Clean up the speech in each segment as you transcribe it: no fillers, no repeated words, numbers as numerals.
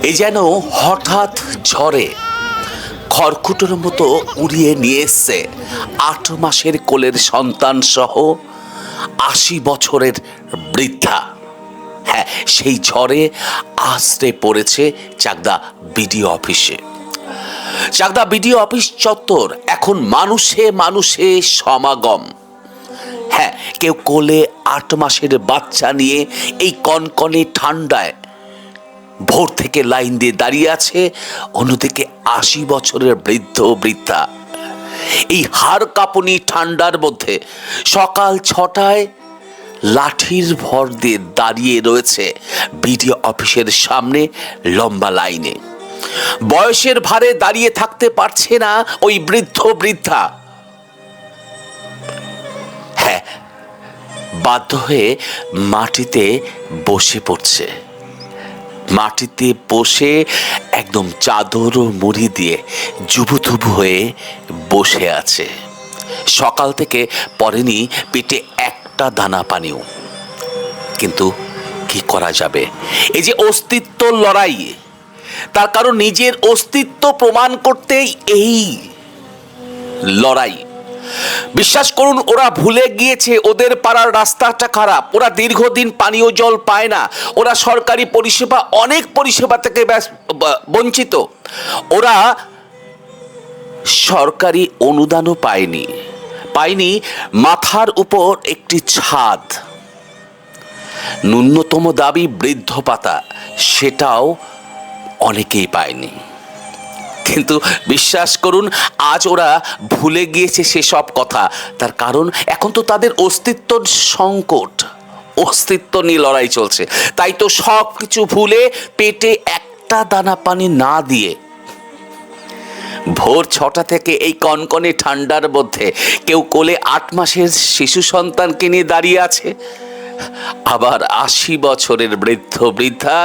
এই যেন হঠাৎ ঝড়ে খড়কুটোর মতো উড়িয়ে নিয়ে এসছে ৮ মাসের কোলের সন্তান সহ ৮০ বছরের বৃদ্ধা। হ্যাঁ, সেই ঝড়ে আছড়ে পড়েছে চাকদা বিডিও অফিসে। চাকদা বিডিও অফিস চত্বর এখন মানুষে মানুষে সমাগম। হ্যাঁ, কেউ কোলে ৮ মাসের বাচ্চা নিয়ে এই কনকনে ঠান্ডায় ভোর থেকে লাইন দিয়ে দাঁড়িয়ে আছে, অন্যদিকে ৮০ বছরের বৃদ্ধ বৃদ্ধা এই হাড় কাঁপুনি ঠান্ডার মধ্যে সকাল ৬টায় লাঠির ভর দিয়ে দাঁড়িয়ে রয়েছে বিডিও অফিসের সামনে লম্বা লাইনে। বয়সের ভারে দাঁড়িয়ে থাকতে পারছে না ওই বৃদ্ধ বৃদ্ধা। হ্যাঁ, বাধ্য হয়ে মাটিতে বসে পড়ছে। মাটিতে বসে একদম চাদর ও মুড়ি দিয়ে জুবুথুবু হয়ে বসে আছে। সকাল থেকে পড়েনি পেটে একটা দানা পানিও। কিন্তু কি করা যাবে? এই যে অস্তিত্ব লড়াই, তার কারণ নিজের অস্তিত্ব প্রমাণ করতেই এই লড়াই। বিশ্বাস করুন, ওরা ভুলে গিয়েছে ওদের পাড়ার রাস্তাটা খারাপ, ওরা দীর্ঘদিন পানীয় জল পায় না, ওরা সরকারি পরিষেবা অনেক পরিষেবা থেকে বঞ্চিত, ওরা সরকারি অনুদানও পায়নি মাথার উপর একটি ছাদ, ন্যূনতম দাবি বৃদ্ধ ভাতা, সেটাও অনেকেই পায়নি। কিন্তু বিশ্বাস করুন, আজ ওরা ভুলে গিয়েছে সেসব কথা। তার কারণ এখন তো তাদের অস্তিত্বর সংকট, অস্তিত্ব নিয়ে লড়াই চলছে। তাই তো সব কিছু ভুলে পেটে একটা দানা পানি না দিয়ে ভোর ৬টা থেকে এই কনকনে ঠান্ডার মধ্যে কেউ কোলে ৮ মাসের শিশু সন্তানকে নিয়ে দাঁড়িয়ে আছে, আবার ৮০ বছরের বৃদ্ধ বৃদ্ধা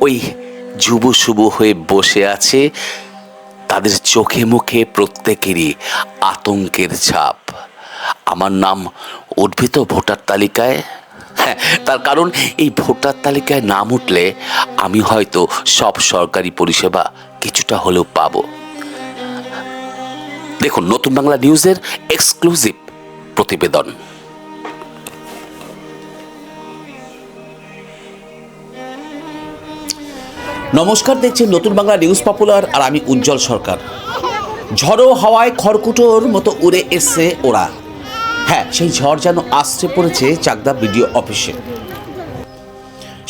ওই জুবুশুবু হয়ে বসে আছে। তাদের চোখে মুখে প্রত্যেকেরই আতঙ্কের ছাপ। আমার নাম উঠবে তো ভোটার তালিকায়? হ্যাঁ, তার কারণ এই ভোটার তালিকায় নাম উঠলে আমি হয়তো সব সরকারি পরিষেবা কিছুটা হলেও পাব। দেখুন নতুন বাংলা নিউজের এক্সক্লুসিভ প্রতিবেদন। নমস্কার, দেখছেন নতুন বাংলা নিউজ পপুলার, আর আমি উজ্জ্বল সরকার। ঝড়ো হাওয়ায় খড়কুটোর মতো উড়ে এসছে ওরা। হ্যাঁ, সেই ঝড় যেন আছড়ে পড়েছে চাকদা বিডিও অফিসে।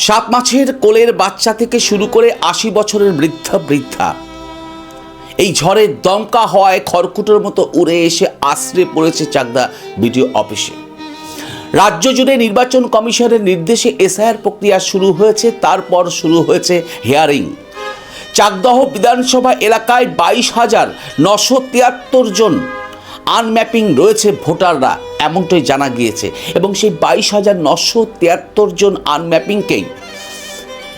৭ মাসের কোলের বাচ্চা থেকে শুরু করে ৮০ বছরের বৃদ্ধা এই ঝড়ের দমকা হওয়ায় খড়কুটোর মতো উড়ে এসে আছড়ে পড়েছে চাকদা বিডিও অফিসে। রাজ্য জুড়ে নির্বাচন কমিশনের নির্দেশে এসআইআর প্রক্রিয়া শুরু হয়েছে, তারপর শুরু হয়েছে হিয়ারিং। চাকদহ বিধানসভা এলাকায় ২২,৯৭৩ জন আনম্যাপিং রয়েছে ভোটাররা, এমনটাই জানা গিয়েছে। এবং সেই ২২,৯৭৩ জন আনম্যাপিংকেই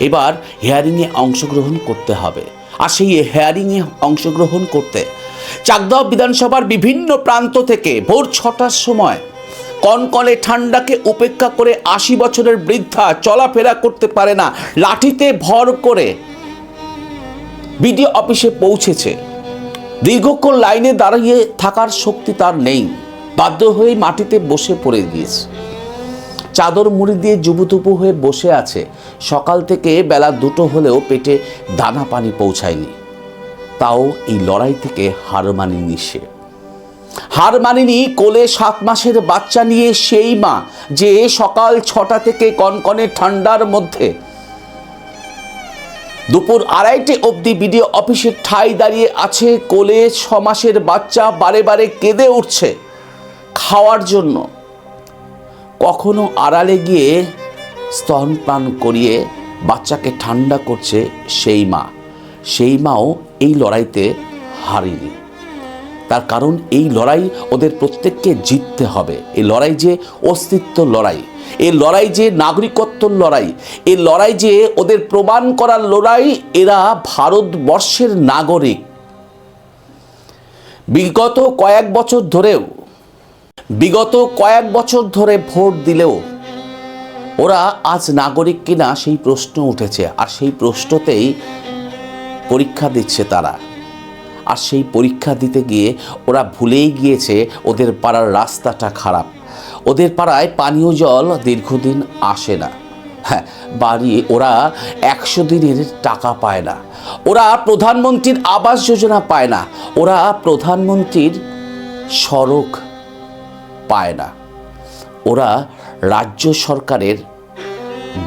এবার হিয়ারিংয়ে অংশগ্রহণ করতে হবে। আর সেই হিয়ারিংয়ে অংশগ্রহণ করতে চাকদহ বিধানসভার বিভিন্ন প্রান্ত থেকে ভোর ৬টার সময় কনকনে ঠান্ডাকে উপেক্ষা করে ৮০ বছরের বৃদ্ধা চলাফেরা করতে পারে না, লাঠিতে ভর করে বিডিও অফিসে পৌঁছেছে। দীর্ঘক্ষণ লাইনে দাঁড়িয়ে থাকার শক্তি তার নেই, বাধ্য হয়ে মাটিতে বসে পড়ে গিয়েছে। চাদর মুড়ি দিয়ে জুবুতুবু হয়ে বসে আছে। সকাল থেকে বেলা ২টো হলেও পেটে দানা পানি পৌঁছায়নি। তাও এই লড়াই থেকে হার মানেনি সে। হার মানেনি কোলে ৭ মাসের বাচ্চা নিয়ে সেই মা, যে সকাল ৬টা থেকে কনকনে ঠান্ডার মধ্যে দুপুর ২:৩০ অবধি বিডিও অফিসের ঠাই দাঁড়িয়ে আছে। কোলে ৬ মাসের বাচ্চা বারে বারে কেঁদে উঠছে খাওয়ার জন্য। কখনো আড়ালে গিয়ে স্তনপান করিয়ে বাচ্চাকে ঠান্ডা করছে সেই মাও এই লড়াইতে হারেনি। তার কারণ এই লড়াই ওদের প্রত্যেককে জিততে হবে। এই লড়াই যে অস্তিত্ব লড়াই, এই লড়াই যে নাগরিকত্বর লড়াই, এই লড়াই যে ওদের প্রমাণ করার লড়াই। এরা ভারতবর্ষের নাগরিক। বিগত কয়েক বছর ধরে ভোট দিলেও ওরা আজ নাগরিক কিনা সেই প্রশ্ন উঠেছে। আর সেই প্রশ্নতেই পরীক্ষা দিচ্ছে তারা। আর সেই পরীক্ষা দিতে গিয়ে ওরা ভুলেই গিয়েছে ওদের পাড়ার রাস্তাটা খারাপ, ওদের পাড়ায় পানীয় জল দীর্ঘদিন আসে না। হ্যাঁ, বাড়ি ওরা 100 দিনের টাকা পায় না, ওরা প্রধানমন্ত্রীর আবাস যোজনা পায় না, ওরা প্রধানমন্ত্রীর সড়ক পায় না, ওরা রাজ্য সরকারের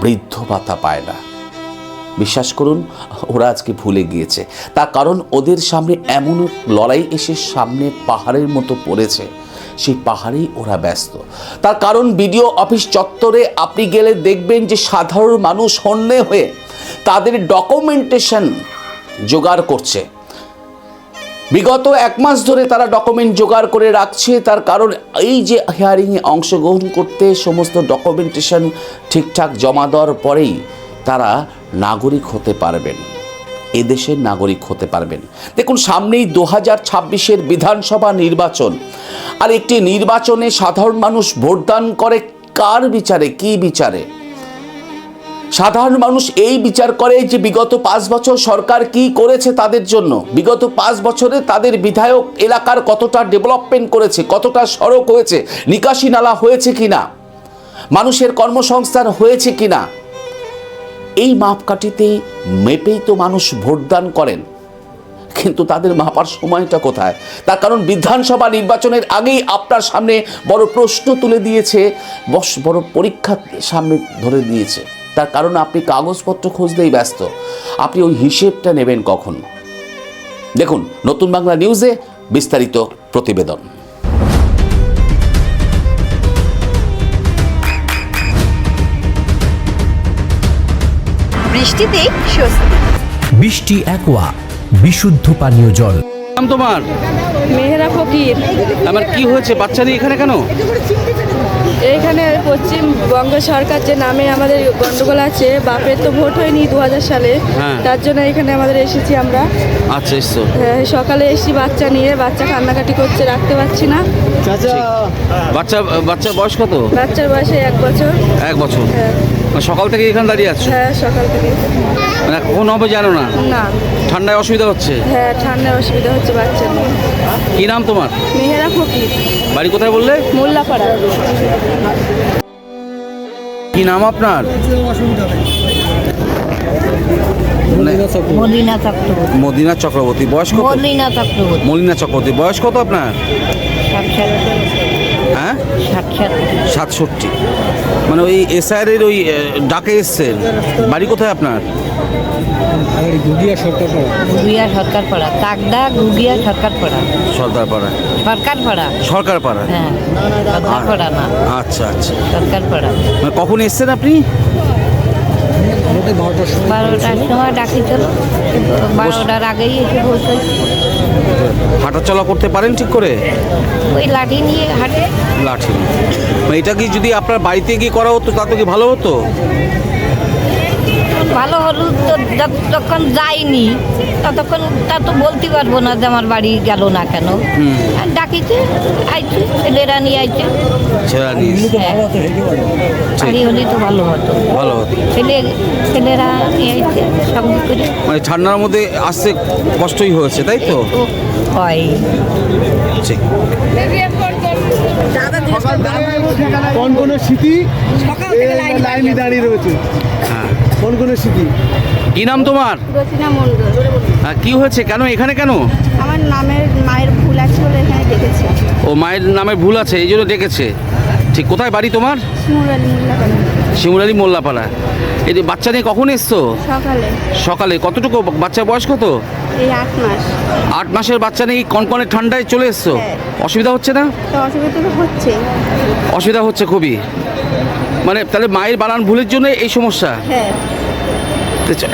বৃদ্ধ ভাতা পায় না। বিশ্বাস করুন, ওরা আজকে ভুলে গিয়েছে। তার কারণ ওদের সামনে এমন লড়াই এসে সামনে পাহাড়ের মতো পড়েছে, সেই পাহাড়েই ওরা ব্যস্ত। তার কারণ বিডিও অফিস চত্বরে আপনি গেলে দেখবেন যে সাধারণ মানুষ হন্যে হয়ে তাদের ডকুমেন্টেশন জোগাড় করছে। বিগত 1 মাস ধরে তারা ডকুমেন্ট জোগাড় করে রাখছে। তার কারণ এই যে হিয়ারিংয়ে অংশগ্রহণ করতে সমস্ত ডকুমেন্টেশন ঠিকঠাক জমা দেওয়ার পরেই তারা নাগরিক হতে পারবেন, এদেশের নাগরিক হতে পারবেন। দেখুন, সামনেই 2026-এর বিধানসভা নির্বাচন, আর একটি নির্বাচনে সাধারণ মানুষ ভোটদান করে কার বিচারে, কি বিচারে? সাধারণ মানুষ এই বিচার করে যে বিগত 5 বছর সরকার কি করেছে তাদের জন্য, বিগত 5 বছরে তাদের বিধায়ক এলাকার কতটা ডেভেলপমেন্ট করেছে, কতটা সড়ক হয়েছে, নিকাশি নালা হয়েছে কিনা, মানুষের কর্মসংস্থান হয়েছে কিনা। এই মাপকাঠিতেই মেপেই তো মানুষ ভোটদান করেন, কিন্তু তাদের মাপার সময়টা কোথায়? তার কারণ বিধানসভা নির্বাচনের আগেই আপনার সামনে বড় প্রশ্ন তুলে দিয়েছে, বড় পরীক্ষা সামনে ধরে দিয়েছে। তার কারণ আপনি কাগজপত্র খুঁজতেই ব্যস্ত, আপনি ওই হিসেবটা নেবেন কখন? দেখুন নতুন বাংলা নিউজে বিস্তারিত প্রতিবেদন। বৃষ্টিতে স্বস্তি। বৃষ্টি অ্যাকোয়া, বিশুদ্ধ পানীয় জল। নাম তোমার? মেহেরা ফকির। আমার কি হয়েছে? বাচ্চা নিয়ে এখানে কেন? এখানে পশ্চিমবঙ্গ সরকার যে নামে আমাদের গন্ডগোল আছে, বাপের তো ভোট হয়নি 2000 সালে, হ্যাঁ। তার জন্য এখানে আমাদের এসেছি আমরা। আচ্ছা, এসছো। হ্যাঁ, সকালে এসেছি বাচ্চা নিয়ে, বাচ্চা কান্নাকাটি করছে, রাখতে পারছি না। বাচ্চার বয়স কত? বাচ্চার বয়সে 1 বছর। 1 বছর। হ্যাঁ মানে সকাল থেকে এখানে দাঁড়িয়ে আছো? হ্যাঁ, সকাল থেকে। মানে কখন হবে জানো না? না। ঠান্ডায় অসুবিধা হচ্ছে? হ্যাঁ, ঠান্ডার অসুবিধা হচ্ছে বাচ্চা নিয়ে। কি নাম তোমার? মেহেরা ফকির। বাড়ি কোথায় বললে? মোল্লাপাড়া। কি নাম আপনার? মলিনা চক্রবর্তী। মদিনা চক্রবর্তী। বয়স কত? মলিনা চক্রবর্তী। মলিনা চক্রবর্তী। বয়স কত আপনার? 60। হ্যাঁ, 60। 67। মানে ওই এসআইআর এর ওই ডাকে এসছেন। বাড়ি কোথায় আপনার? গুগিয়া সরকারপাড়া, কাকদা গুগিয়া সরকারপাড়া। সর্দারপাড়া। সরকারপাড়া। সরকারপাড়া। হ্যাঁ, সরকারপাড়া না, আচ্ছা আচ্ছা। সরকারপাড়া। মানে কখন এসছেন আপনি? 12টার সময় ডাকিছিল, 12টার আগেই এসে পৌঁছাইছি। হাঁটাচলা করতে পারেন ঠিক করে? ওই লাঠি নিয়ে হাঁটে। লাঠি। মানে এটা কি যদি আপনার বাড়িতে গিয়ে করা হতো তাতে কি ভালো হতো? ভালো হলো তো, যতক্ষণ যাইনি ততক্ষণ তা তো বলতে পারবো না যে আমার বাড়ি গেল না কেন। আর ডাকিছে, আইছে, ছেলেরা নিয়ে আইছে। ছেলেরা নিয়ে হ্যাঁ, বাড়ি হলে তো ভালো হতো। ভালো হতো। ছেলেরা নিয়ে আইছে সঙ্গে করে। মানে ঠান্ডার মধ্যে আসতে কষ্টই হয়েছে, তাই তো? তো হয়। ঠিক। কোন কোন স্মৃতি লাইনে দাঁড়িয়ে রয়েছে? হ্যাঁ। কোন কোন স্মৃতি? কি নাম তোমার? রচনা মন্ডল। কি হয়েছে? কেন এখানে কেন? আমার মায়ের ভুল আছে বলে এখানে ডেকেছি। ও, মায়ের নামে ভুল আছে এই জন্য ডেকেছে। ঠিক। কোথায় বাড়ি তোমার? শিমুরালী মোল্লাপাড়া। শিমুরালী মোল্লাপাড়া। এই যে বাচ্চা নিয়ে কখন এসছো? সকালে। সকালে। কতটুকু বাচ্চার বয়স কত? এই 8 মাস। 8 মাসের বাচ্চা নিয়ে কনকনে ঠান্ডায় চলে এসছো? হ্যাঁ। অসুবিধা হচ্ছে না? তো অসুবিধা তো হচ্ছে। অসুবিধা হচ্ছে খুবই। মানে তাহলে মায়ের বানান ভুলের জন্য এই সমস্যা? হ্যাঁ।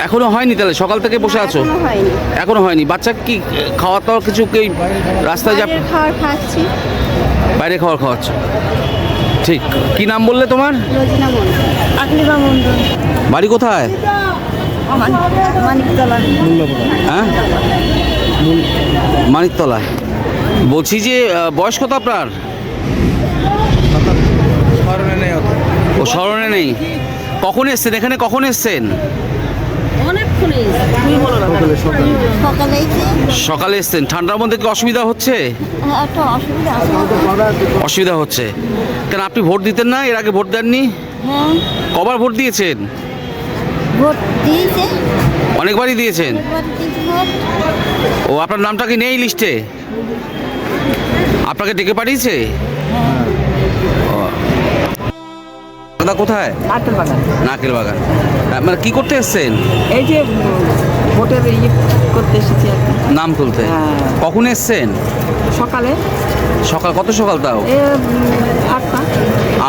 এখনো হয়নি? তাহলে সকাল থেকে বসে আছো? এখনো হয়নি। এখনো হয়নি। বাচ্চা কি খাওয়া দাওয়া কিছু কি রাস্তায় যা বাইরের খাবার খাচ্ছি। বাইরে খাওয়াচ্ছ? ঠিক। কি নাম বললে তোমার? রচনা মন্ডল। আকলিমা মন্ডল। বাড়ি কোথায়? মানিকতলা। হ্যাঁ, মানিকতলা। বলছি যে বয়স কত আপনার? ও, স্মরণে নেই। কখন এসছেন এখানে? কখন এসছেন? সকালেই সকালে এসছেন, ঠান্ডার মধ্যে কি অসুবিধা হচ্ছে? একটা অসুবিধা আছে। অসুবিধা হচ্ছে কেন? আপনি ভোট দিতেন না? এর আগে ভোট দেননি? হ্যাঁ, কবার ভোট দিয়েছেন? ভোট দিয়েছে, অনেকবারই দিয়েছেন। একবার দিয়েছে ভোট। ও, আপনার নামটা কি নেই লিস্টে? আপনাকে ডেকে পাঠিয়েছে? ও। দাদা কোথায়? নারকেল বাগান। নাকেল বাগান। মানে কি করতে এসছেন? এই যে ভোটের ইয়ে করতে এসেছি আর কি। নাম তুলতে। হ্যাঁ। কখন এসছেন? সকালে সকাল, কত সকাল তাও? 8টা।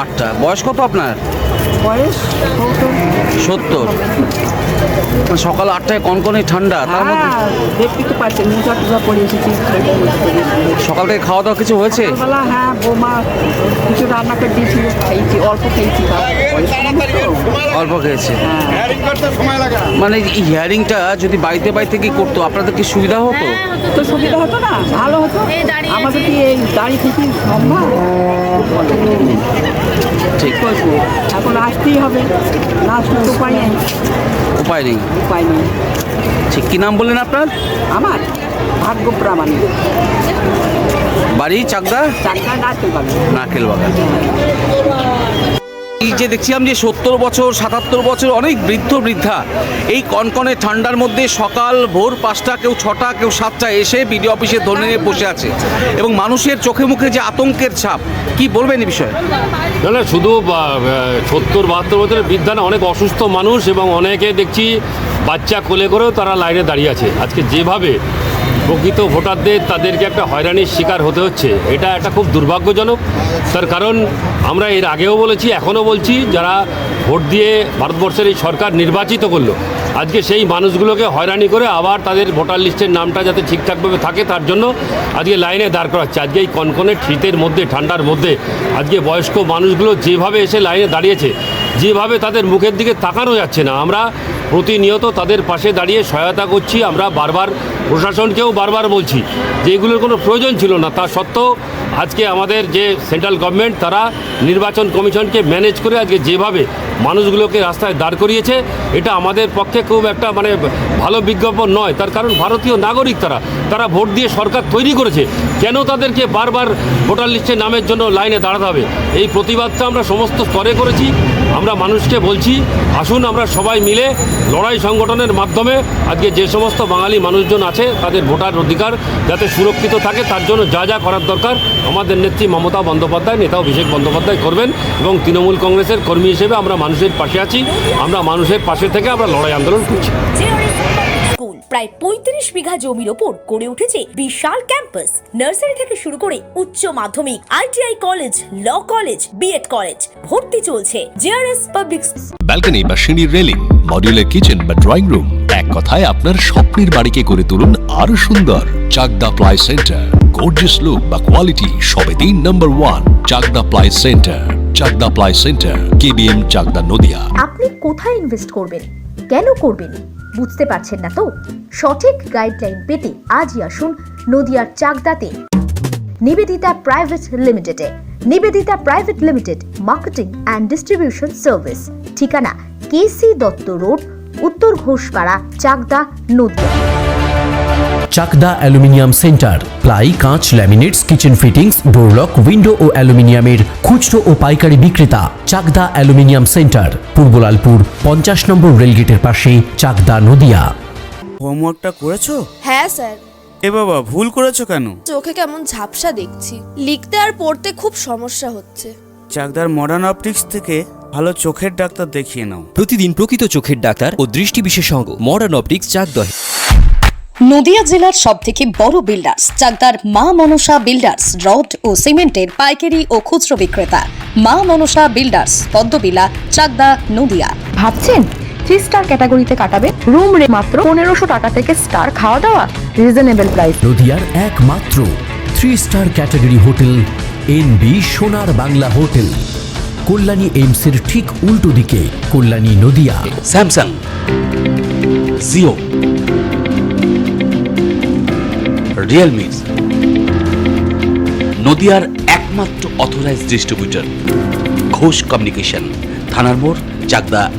8টা। বয়স কত আপনার? বয়স 70। সকাল 8টায় কনকনে ঠান্ডা, তার মধ্যে হ্যাঁ, দেখতে তো পাচ্ছেন মোজা টুজা পরে এসেছি। সকাল থেকে খাওয়া দাওয়া কিছু হয়েছে? সকালবেলা হ্যাঁ, বৌমা কিছু রান্না করে দিয়েছিল, খেয়েছি, অল্প খেয়েছি। অল্প খেয়েছে। হ্যাঁ, মানে এই হিয়ারিংটা যদি বাড়িতে বাড়িতে কি করতো আপনাদের কি সুবিধা হতো? তো সুবিধা হতো না, ভালো হতো। আমাদের কি এই দাঁড়িয়ে থেকে সম্ভব? ঠিক করবো, এখন আসতেই হবে, না আসলে তো উপায় নেই। উপায় নেই। উপায় নেই। ঠিক, কি নাম বললেন আপনার? আমার ভাগ্য প্রামাণিক, বাড়ি চাকদা, চারটা নারকেল বাগান। নারকেল বাগান। এই যে দেখছিলাম যে 70 বছর 77 বছর অনেক বৃদ্ধ বৃদ্ধা এই কনকনে ঠান্ডার মধ্যে সকাল ভোর 5টা, কেউ 6টা, কেউ 7টা এসে বিডিও অফিসে ধরে নিয়ে বসে আছে এবং মানুষের চোখে মুখে যে আতঙ্কের ছাপ, কি বলবেন এই বিষয়ে? না না, শুধু 70-72 বছরের বৃদ্ধা না, অনেক অসুস্থ মানুষ এবং অনেকে দেখছি বাচ্চা কোলে করেও তারা লাইনে দাঁড়িয়ে আছে। আজকে যেভাবে প্রকৃত ভোটারদের তাদেরকে একটা হয়রানির শিকার হতে হচ্ছে, এটা একটা খুব দুর্ভাগ্যজনক। তার কারণ আমরা এর আগেও বলেছি, এখনও বলছি, যারা ভোট দিয়ে ভারতবর্ষের এই সরকার নির্বাচিত করলো, আজকে সেই মানুষগুলোকে হয়রানি করে আবার তাদের ভোটার লিস্টের নামটা যাতে ঠিকঠাকভাবে থাকে তার জন্য আজকে লাইনে দাঁড় করাচ্ছে। আজকে এই কনকনে শীতের মধ্যে, ঠান্ডার মধ্যে আজকে বয়স্ক মানুষগুলো যেভাবে এসে লাইনে দাঁড়িয়েছে, যেভাবে তাদের মুখের দিকে তাকানো যাচ্ছে না, আমরা প্রতিনিয়ত তাদের পাশে দাঁড়িয়ে সহায়তা করছি। আমরা বারবার প্রশাসনকেও বারবার বলছি যে এগুলোর কোনো প্রয়োজন ছিল না, তা সত্ত্বেও আজকে আমাদের যে সেন্ট্রাল গভর্নমেন্ট তারা নির্বাচন কমিশনকে ম্যানেজ করে আজকে যেভাবে মানুষগুলোকে রাস্তায় দাঁড় করিয়েছে, এটা আমাদের পক্ষে খুব একটা মানে ভালো বিজ্ঞাপন নয়। তার কারণ ভারতীয় নাগরিক তারা ভোট দিয়ে সরকার তৈরি করেছে, কেন তাদেরকে বারবার ভোটার লিস্টের নামের জন্য লাইনে দাঁড়াতে হবে? এই প্রতিবাদটা আমরা সমস্ত স্তরে করেছি। আমরা মানুষকে বলছি, আসুন আমরা সবাই মিলে লড়াই সংগঠনের মাধ্যমে আজকে যে সমস্ত বাঙালি মানুষজন আছে তাদের ভোটার অধিকার যাতে সুরক্ষিত থাকে, তার জন্য যা যা করার দরকার আমাদের নেত্রী মমতা বন্দ্যোপাধ্যায়, নেতা অভিষেক বন্দ্যোপাধ্যায় করবেন এবং তৃণমূল কংগ্রেসের কর্মী হিসেবে আমরা মানুষের পাশে আছি। আমরা মানুষের পাশে থেকে আমরা লড়াই আন্দোলন করছি। স্কুল প্রায় 35 বিঘা জমির ওপর গড়ে উঠেছে বিশাল ক্যাম্পাস। নার্সারি থেকে শুরু করে উচ্চ মাধ্যমিক, ITI college, law college, BEd college, ভর্তি চলছে। JRS public. ব্যালকনি বা সিঁড়ির রেলিং, মডিউলার কিচেন বা ড্রয়িং রুম, এক কথায় আপনার স্বপ্নের বাড়িকে করে তুলুন আরো সুন্দর। Chakdah ply centre, gorgeous look বা কোয়ালিটি সবে 3 নম্বর 1 Chakdah ply centre. Chakdah ply centre, KBM Chakdah, Nadia. আপনি কোথায় ইনভেস্ট করবেন, কেন করবেন, বুঝতে পারছেন না তো? সঠিক গাইডলাইন পেতে আজই আসুন নদিয়ার চাকদাতে নিবেদিতা প্রাইভেট লিমিটেডে। Nivedita private limited, marketing and distribution service. ঠিকানা KC Dutta road, Uttar Ghoshpara, Chakdah, Nadia. Chakdah aluminium centre, ply, কাঁচ, laminates, kitchen fittings, door lock, window ও অ্যালুমিনিয়ামের খুচরো ও পাইকারি বিক্রেতা। চাকদা অ্যালুমিনিয়াম সেন্টার, পূর্ব লালপুর 50 নম্বর রেলগেটের পাশে, চাকদা, নদিয়া। হোমওয়ার্কটা করেছো? হ্যাঁ স্যার। এ বাবা, ভুল করেছো কেন? চোখে কেমন ঝাপসা দেখছি, লিখতে আর পড়তে খুব সমস্যা হচ্ছে। চাকদার মডার্ন অপটিক্স থেকে ভালো চোখের ডাক্তার দেখিয়ে নাও। প্রতিদিন প্রকৃত চোখের ডাক্তার ও দৃষ্টি বিশেষজ্ঞ মডার্ন অপটিক্স চাকদহ। নদিয়া জেলার সবথেকে বড় বিল্ডার্স চাকদার মা মনসা বিল্ডার্স, রড ও সিমেন্টের পাইকারি ও খুচরো বিক্রেতা। মা মনসা বিল্ডার্স, পদ্মবিলা, চাকদা, নদিয়া। ভাবছেন 3 স্টার ক্যাটাগরিতে কাটাবেন? রুম রে মাত্র 1500 টাকা থেকে স্টার, খাওয়া দাওয়া রিজনেবল প্রাইস। নদিয়ার একমাত্র 3 স্টার ক্যাটাগরি হোটেল NB সোনার বাংলা হোটেল, কল্যাণী এইমসের ঠিক উল্টো দিকে, কল্যাণী, নদিয়া। স্যামসাং, জিও, রিয়েলমি, নদিয়ার একমাত্র অথরাইজড ডিস্ট্রিবিউটর ঘোষ কমিউনিকেশন, থানার মোড়, চাকদা।